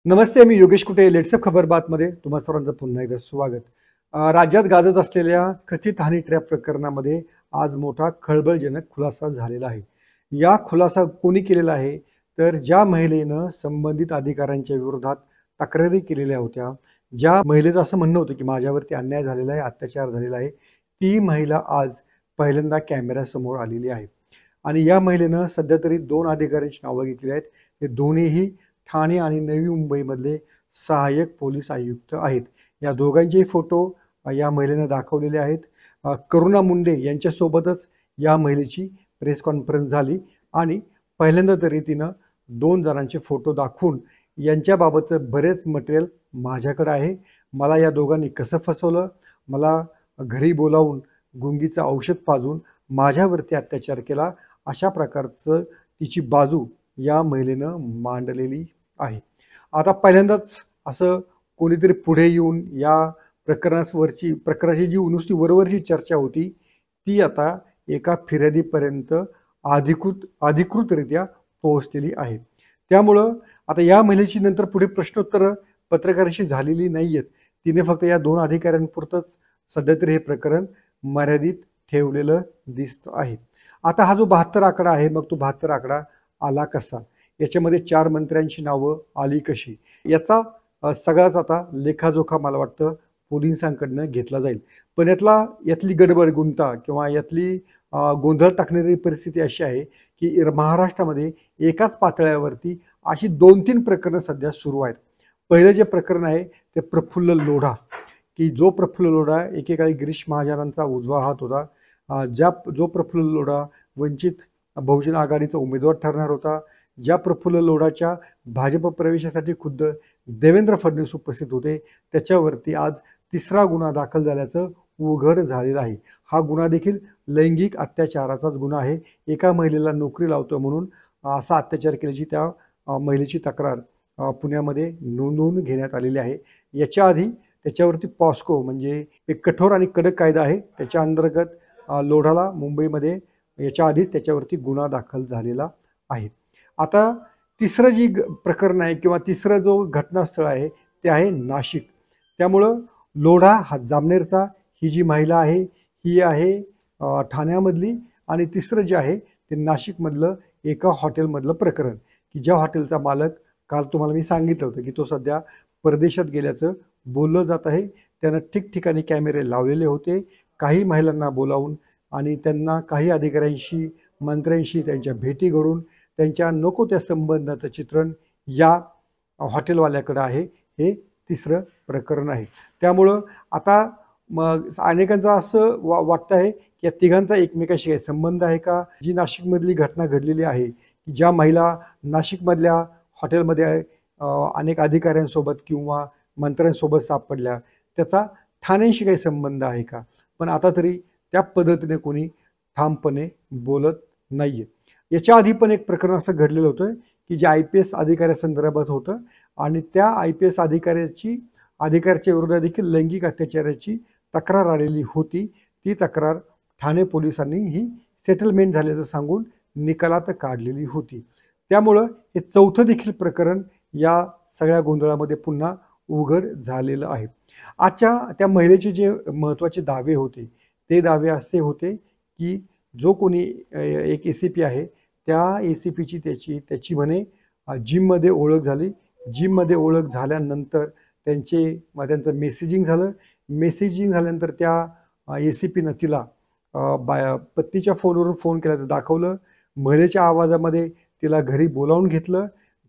नमस्ते, मी योगेश कुटे. लेट्सअप खबर बातमध्ये तुम्हा सर्वांचं पुन्हा एकदा स्वागत. राज्यात गाजत असलेल्या कथित हनी ट्रॅप प्रकरणामध्ये आज मोठा खळबळजनक खुलासा झालेला आहे. या खुलासा कोणी केलेला आहे तर ज्या महिलेनं संबंधित अधिकाऱ्यांच्या विरोधात तक्रारी केलेल्या होत्या, ज्या महिलेचं असं म्हणणं होतं की माझ्यावरती अन्याय झालेला आहे, अत्याचार झालेला आहे, ती महिला आज पहिल्यांदा कॅमेऱ्यासमोर आलेली आहे. आणि या महिलेनं सध्या तरी 2 अधिकाऱ्यांची नावं घेतली आहेत. ते दोन्हीही ठाणे आणि नवी मुंबईमधले सहाय्यक पोलीस आयुक्त आहेत. या दोघांचेही फोटो या महिलेनं दाखवलेले आहेत. करुणा मुंडे यांच्यासोबतच या महिलेची प्रेस कॉन्फरन्स झाली आणि पहिल्यांदा तरी तिनं 2 जणांचे फोटो दाखवून यांच्याबाबतचं बरेच मटेरियल माझ्याकडे आहे, मला या दोघांनी कसं फसवलं, मला घरी बोलावून गुंगीचं औषध पाजून माझ्यावरती अत्याचार केला, अशा प्रकारचं तिची बाजू या महिलेनं मांडलेली आहे. आता पहिल्यांदाच असं कोणीतरी पुढे येऊन या प्रकरणाची जी नुसती वरवरची चर्चा होती ती आता एका फिर्यादीपर्यंत अधिकृतरित्या पोहोचलेली आहे. त्यामुळं आता या महिलेची नंतर पुढे प्रश्नोत्तर पत्रकारांशी झालेली नाही आहेत. तिने फक्त या 2 अधिकाऱ्यांपुरतंच सध्या तरी हे प्रकरण मर्यादित ठेवलेलं दिसत आहे. आता हा जो 72 आकडा आहे, मग तो 72 आकडा आला कसा, याच्यामध्ये 4 मंत्र्यांची नावं आली कशी, याचा सगळाच आता लेखाजोखा मला वाटतं पोलिसांकडनं घेतला जाईल. पण यातली गडबड गुंता किंवा यातली गोंधळ टाकणारी परिस्थिती अशी आहे की महाराष्ट्रामध्ये एकाच पातळ्यावरती अशी 2-3 प्रकरणं सध्या सुरू आहेत. पहिलं जे प्रकरण आहे ते प्रफुल्ल लोढा, की जो प्रफुल्ल लोढा एकेकाळी गिरीश महाजनांचा उजवा हात होता. जो प्रफुल्ल लोढा वंचित बहुजन आघाडीचा उमेदवार ठरणार होता, ज्या प्रफुल्ल लोढाच्या भाजप प्रवेशासाठी खुद्द देवेंद्र फडणवीस उपस्थित होते, त्याच्यावरती आज 3रा गुन्हा दाखल झाल्याचं उघड झालेलं आहे. हा गुन्हा देखील लैंगिक अत्याचाराचाच गुन्हा आहे. एका महिलेला नोकरी लावतो म्हणून असा अत्याचार केल्याची त्या महिलेची तक्रार पुण्यामध्ये नोंदवून घेण्यात आलेली आहे. याच्या आधी त्याच्यावरती पॉस्को म्हणजे एक कठोर आणि कडक कायदा आहे, त्याच्या अंतर्गत लोढाला मुंबईमध्ये याच्या आधीच त्याच्यावरती गुन्हा दाखल झालेला आहे. आता तिसरं जी प्रकरण आहे किंवा तिसरं जो घटनास्थळ आहे ते आहे नाशिक. त्यामुळं लोढा हा जामनेरचा, ही जी महिला आहे ही आहे ठाण्यामधली, आणि तिसरं जे आहे ते नाशिकमधलं एका हॉटेलमधलं प्रकरण, की ज्या हॉटेलचा मालक काल तुम्हाला मी सांगितलं होतं की तो सध्या परदेशात गेल्याचं बोललं जात आहे. त्यानं ठिकठिकाणी कॅमेरे लावलेले होते. काही महिलांना बोलावून आणि त्यांना काही अधिकाऱ्यांशी, मंत्र्यांशी त्यांच्या भेटी घडून त्यांच्या नको त्या संबंधाचं चित्रण या हॉटेलवाल्याकडं आहे. हे तिसरं प्रकरण आहे. त्यामुळं आता मग अनेकांचं असं वाटतं आहे की या तिघांचा एकमेकाशी काही संबंध आहे का. जी नाशिकमधली घटना घडलेली आहे की ज्या महिला नाशिकमधल्या हॉटेलमध्ये अनेक अधिकाऱ्यांसोबत किंवा मंत्र्यांसोबत सापडल्या, त्याचा ठाण्याशी काही संबंध आहे का. पण आता तरी त्या पद्धतीने कोणी ठामपणे बोलत नाहीये. याच्या आधी पण एक प्रकरण असं घडलेलं होतं की जे IPS अधिकाऱ्यासंदर्भात होतं आणि त्या IPS अधिकाऱ्याच्या विरोधात देखील लैंगिक अत्याचाराची तक्रार आलेली होती. ती तक्रार ठाणे पोलिसांनी ही सेटलमेंट झाल्याचं सांगून निकालात काढलेली होती. त्यामुळं हे चौथं देखील प्रकरण या सगळ्या गोंधळामध्ये पुन्हा उघड झालेलं आहे. आजच्या त्या महिलेचे जे महत्त्वाचे दावे होते ते दावे असे होते की जो कोणी एक ACP आहे त्या ACPची त्याची म्हणे जिममध्ये ओळख झाली. जिममध्ये ओळख झाल्यानंतर त्यांचं मेसेजिंग झालं. मेसेजिंग झाल्यानंतर त्या ACPनं तिला पत्नीच्या फोनवरून फोन केल्याचं दाखवलं. महिलेच्या आवाजामध्ये तिला घरी बोलावून घेतलं,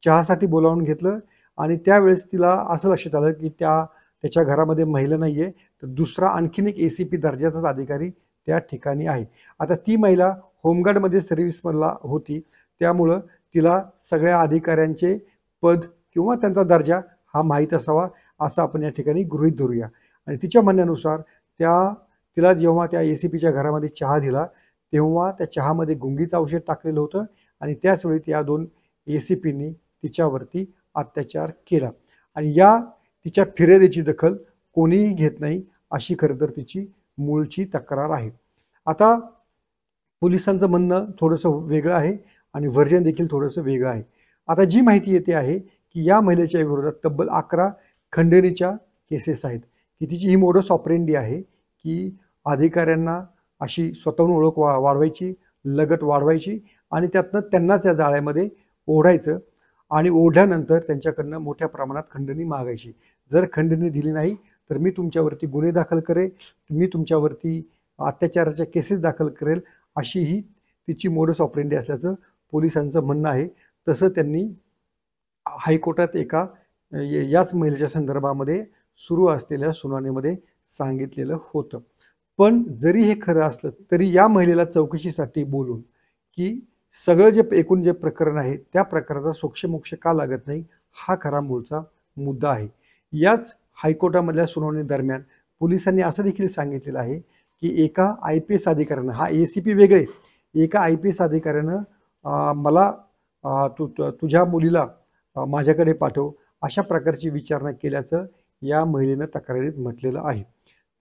चहासाठी बोलावून घेतलं आणि त्यावेळेस तिला असं लक्षात आलं की त्याच्या घरामध्ये महिला नाही आहे, तर दुसरा आणखीन एक ACP दर्जाचाच अधिकारी त्या ठिकाणी आहे. आता ती महिला होमगार्डमध्ये सर्व्हिसमधला होती, त्यामुळं तिला सगळ्या अधिकाऱ्यांचे पद किंवा त्यांचा दर्जा हा माहीत असावा असं आपण या ठिकाणी गृहीत धरूया. आणि तिच्या म्हणण्यानुसार तिला जेव्हा त्या ACPच्या घरामध्ये चहा दिला तेव्हा त्या चहामध्ये गुंगीचं औषध टाकलेलं होतं आणि त्याचवेळी त्या 2 ACPनी तिच्यावरती अत्याचार केला. आणि या तिच्या फिर्यादीची दखल कोणीही घेत नाही, अशी खरं तर तिची मूळची तक्रार आहे. आता पोलिसांचं म्हणणं थोडंसं वेगळं आहे आणि व्हर्जन देखील थोडंसं वेगळं आहे. आता जी माहिती येते आहे की या महिलेच्या विरोधात तब्बल 11 खंडणीच्या केसेस आहेत, की तिची ही मोडस ऑपरेंडी आहे की अधिकाऱ्यांना अशी स्वतःहून ओळख वाढवायची, लगट वाढवायची आणि त्यातनं त्यांनाच या जाळ्यामध्ये ओढायचं आणि ओढल्यानंतर त्यांच्याकडनं मोठ्या प्रमाणात खंडणी मागायची. जर खंडणी दिली नाही तर मी तुमच्यावरती गुन्हे दाखल करेल, मी तुमच्यावरती अत्याचाराच्या केसेस दाखल करेल, अशी ही तिची मोडस ऑपरेंडी असल्याचं पोलिसांचं म्हणणं आहे. तसं त्यांनी हायकोर्टात एका याच महिलेच्या संदर्भामध्ये सुरू असलेल्या सुनावणीमध्ये सांगितलेलं होतं. पण जरी हे खरं असलं तरी या महिलेला चौकशीसाठी बोलून की सगळं जे एकूण जे प्रकरण आहे त्या प्रकाराचा सोक्षमोक्ष का लागत नाही, हा खरा मूळचा मुद्दा आहे. याच हायकोर्टामधल्या सुनावणी दरम्यान पोलिसांनी असं देखील सांगितलेलं आहे की एका IPS अधिकाऱ्यानं, हा ACP वेगळे, एका IPS अधिकाऱ्यानं मला तुझ्या मुलीला माझ्याकडे पाठव अशा प्रकारची विचारणा केल्याचं या महिलेनं तक्रारीत म्हटलेलं आहे.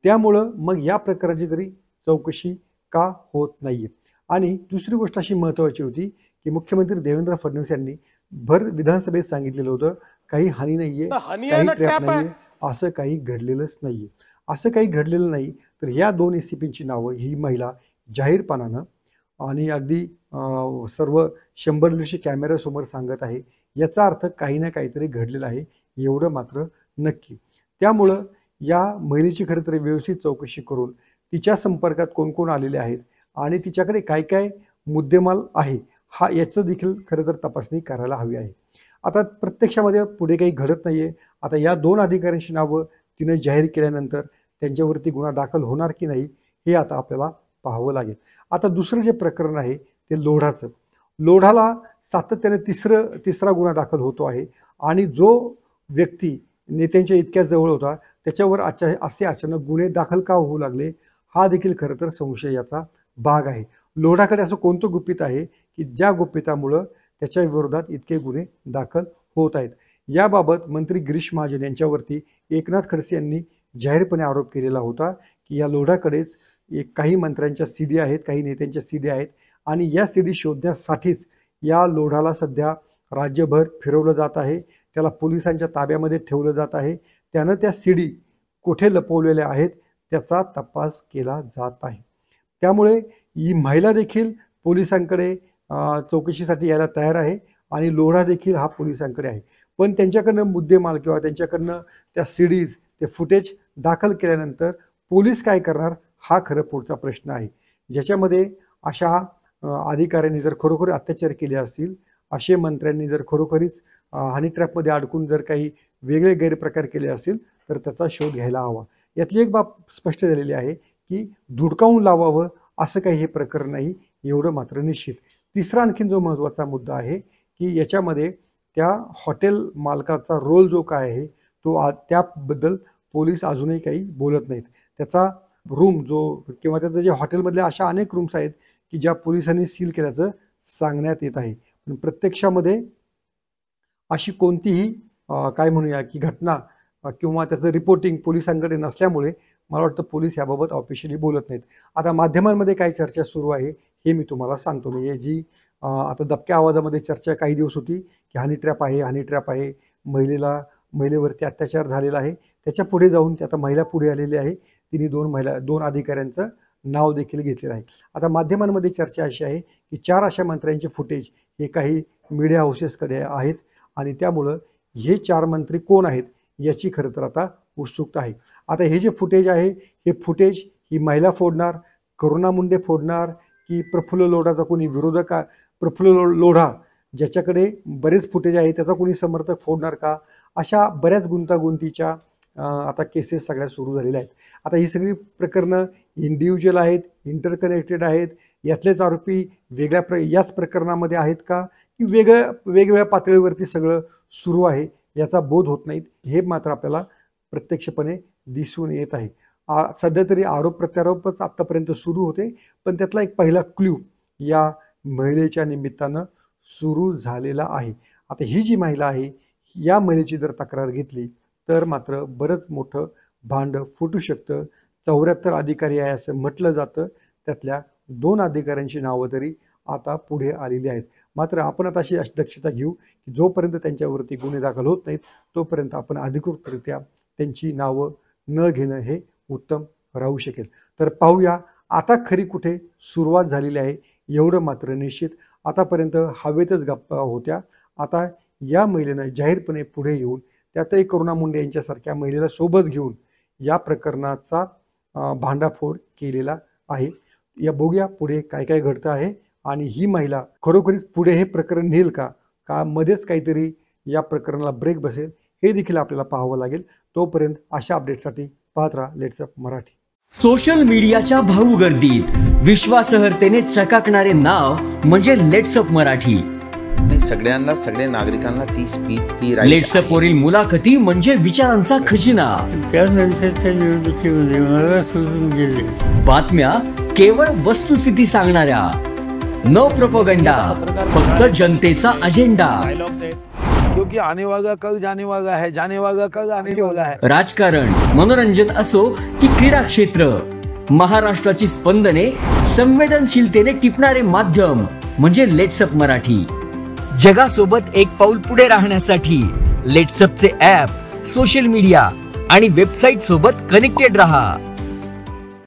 त्यामुळं मग या प्रकाराची तरी चौकशी का होत नाहीये. आणि दुसरी गोष्ट अशी महत्त्वाची होती की मुख्यमंत्री देवेंद्र फडणवीस यांनी भर विधानसभेत सांगितलेलं होतं काही हानी नाहीये, काही ट्रॅप नाहीये, असं काही घडलेलंच नाहीये. असं काही घडलेलं नाही तर या 2 ACPची नावं ही महिला जाहीरपणानं आणि अगदी सर्व 100 कॅमेऱ्यासमोर सांगत आहे. याचा अर्थ काही ना काहीतरी घडलेलं आहे, एवढं मात्र नक्की. त्यामुळं या महिलेची खरं तर व्यवस्थित चौकशी करून तिच्या संपर्कात कोण कोण आलेले आहेत आणि तिच्याकडे काय काय मुद्देमाल आहे हा याचं देखील खरं तर तपासणी करायला हवी आहे. आता प्रत्यक्षामध्ये पुढे काही घडत नाहीये. आता या 2 अधिकाऱ्यांची नावं तिने जाहीर केल्यानंतर त्यांच्यावरती गुन्हा दाखल होणार की नाही हे आता आपल्याला पाहावं लागेल. आता दुसरं जे प्रकरण आहे ते लोढाचं. लोढाला सातत्याने तिसरा गुन्हा दाखल होतो आहे आणि जो व्यक्ती नेत्यांच्या इतक्या जवळ होता त्याच्यावर असे अचानक गुन्हे दाखल का होऊ लागले, हा देखील खरं तर संशय याचा भाग आहे. लोढाकडे असं कोणतं गुपित आहे की ज्या गुपितामुळं त्याच्या विरोधात इतके गुन्हे दाखल होत आहेत. याबाबत मंत्री गिरीश महाजन यांच्यावरती एकनाथ खडसे यांनी जाहीरपणे आरोप केलेला होता की या लोढाकडेच काही मंत्र्यांच्या CD आहेत, काही नेत्यांच्या CD आहेत आणि या CD शोधण्यासाठीच या लोढाला सध्या राज्यभर फिरवलं जात आहे, त्याला पोलिसांच्या ताब्यामध्ये ठेवलं जात आहे. त्यानं त्या CD कुठे लपवलेल्या आहेत त्याचा तपास केला जात आहे. त्यामुळे ही महिला देखील पोलिसांकडे चौकशीसाठी यायला तयार आहे आणि लोढा देखील हा पोलिसांकडे आहे. पण त्यांच्याकडनं मुद्देमाल किंवा त्यांच्याकडनं त्या CDs ते फुटेज दाखल केल्यानंतर पोलीस काय करणार हा खरं पुढचा प्रश्न आहे. ज्याच्यामध्ये अशा अधिकाऱ्यांनी जर खरोखर अत्याचार केले असतील, असे मंत्र्यांनी जर खरोखरीच हनी ट्रॅपमध्ये अडकून जर काही वेगळे गैरप्रकार केले असतील तर त्याचा शोध घ्यायला हवा. यातली एक बाब स्पष्ट झालेली आहे की धुडकावून लावावं असं काही हे प्रकरण नाही, एवढं मात्र निश्चित. तिसरा आणखीन जो महत्त्वाचा मुद्दा आहे की याच्यामध्ये त्या हॉटेल मालकाचा रोल जो काय आहे तो त्याबद्दल पोलीस अजूनही काही बोलत नाहीत. त्याचा रूम जो किंवा त्याचं जे हॉटेलमधले अशा अनेक रूम्स आहेत की ज्या पोलिसांनी सील केल्याचं सांगण्यात येत आहे. पण प्रत्यक्षामध्ये अशी कोणतीही काय म्हणूया की घटना किंवा त्याचं रिपोर्टिंग पोलिसांकडे नसल्यामुळे मला वाटतं पोलीस याबाबत ऑफिशियली बोलत नाहीत. आता माध्यमांमध्ये काय चर्चा सुरू आहे हे मी तुम्हाला सांगतो. म्हणजे जी आता दबक्या आवाजामध्ये चर्चा काही दिवस होती की हनी ट्रॅप आहे, हनी ट्रॅप आहे, महिलेवरती अत्याचार झालेला आहे. त्याच्या पुढे जाऊन आता महिला पुढे आलेली आहे. तिने 2 अधिकाऱ्यांचं नाव देखील घेतलेलं आहे. आता माध्यमांमध्ये चर्चा अशी आहे की 4 अशा मंत्र्यांचे फुटेज हे काही मीडिया हाऊसेसकडे आहेत आणि त्यामुळं हे 4 मंत्री कोण आहेत याची खरं तर आता उत्सुकता आहे. आता हे जे फुटेज आहे हे फुटेज ही महिला फोडणार, करुणा मुंडे फोडणार की प्रफुल्ल लोढाचा कोणी विरोधक, प्रफुल्ल लोढा ज्याच्याकडे बरेच फुटेज आहे त्याचा कोणी समर्थक फोडणार का, अशा बऱ्याच गुंतागुंतीच्या आता केसेस सगळ्या सुरू झालेल्या आहेत. आता ही सगळी प्रकरणं इंडिव्हिज्युअल आहेत, इंटरकनेक्टेड आहेत. यातलेच आरोपी याच प्रकरणामध्ये आहेत का की वेगवेगळ्या पातळीवरती सगळं सुरू आहे याचा बोध होत नाहीत. हे मात्र आपल्याला प्रत्यक्षपणे दिसून येत आहे. सध्या तरी आरोप प्रत्यारोपच आत्तापर्यंत सुरू होते, पण त्यातला एक पहिला क्ल्यू या महिलेच्या निमित्तानं सुरू झालेला आहे. आता ही जी महिला आहे या महिलेची जर तक्रार घेतली तर मात्र बरंच मोठं भांड फुटू शकतं. 74 अधिकारी आहे असं म्हटलं जातं, त्यातल्या 2 अधिकाऱ्यांची नावं तरी आता पुढे आलेली आहेत. मात्र आपण आता अशी दक्षता घेऊ की जोपर्यंत त्यांच्यावरती गुन्हे दाखल होत नाहीत तोपर्यंत आपण अधिकृतरित्या त्यांची नावं न घेणं हे उत्तम राहू शकेल. तर पाहूया आता खरी कुठे सुरुवात झालेली आहे. एवढं मात्र निश्चित, आतापर्यंत हवेतच गप्पा होत्या. आता या महिलेनं जाहीरपणे पुढे येऊन, त्यातही करुणा मुंडे यांच्यासारख्या महिलेला सोबत घेऊन या प्रकरणाचा भांडाफोड केलेला आहे. या बघूया पुढे काय काय घडतं आहे आणि ही महिला खरोखरीच पुढे हे प्रकरण नेल का मध्येच काहीतरी या प्रकरणाला ब्रेक बसेल हे देखील आपल्याला पाहावं लागेल. तोपर्यंत अशा अपडेटसाठी पाहत राहा लेट्स अप मराठी. सोशल मीडियाच्या भाऊ गर्दीत विश्वासार्हतेने चकाकणारे नाव म्हणजे लेट्स अप मराठी. सगळ्यांना, सगळ्या नागरिकांना ती स्पीच, ती लेट्स अप वरील मुलाखती म्हणजे विचारांचा खजिना. त्यानंतरच्या निवडणुकीमध्ये मला सोडून गेले. बातम्या केवळ वस्तुस्थिती सांगणाऱ्या, न प्रोपगंडा, फक्त जनतेचा अजेंडा. क्योंकि आने वाला कल जाने वाला है, जाने वाला कल आने वाला है. राजकारण, मनोरंजन असो की क्रीडा क्षेत्र, महाराष्ट्राची स्पंदने संवेदनशीलतेने टिपणारे माध्यम म्हणजे लेट्स अप मराठी. जगासोबत एक पाऊल पुढे राहण्यासाठी लेट्स अपचे ॲप, सोशल मीडिया आणि वेबसाईट सोबत कनेक्टेड रहा.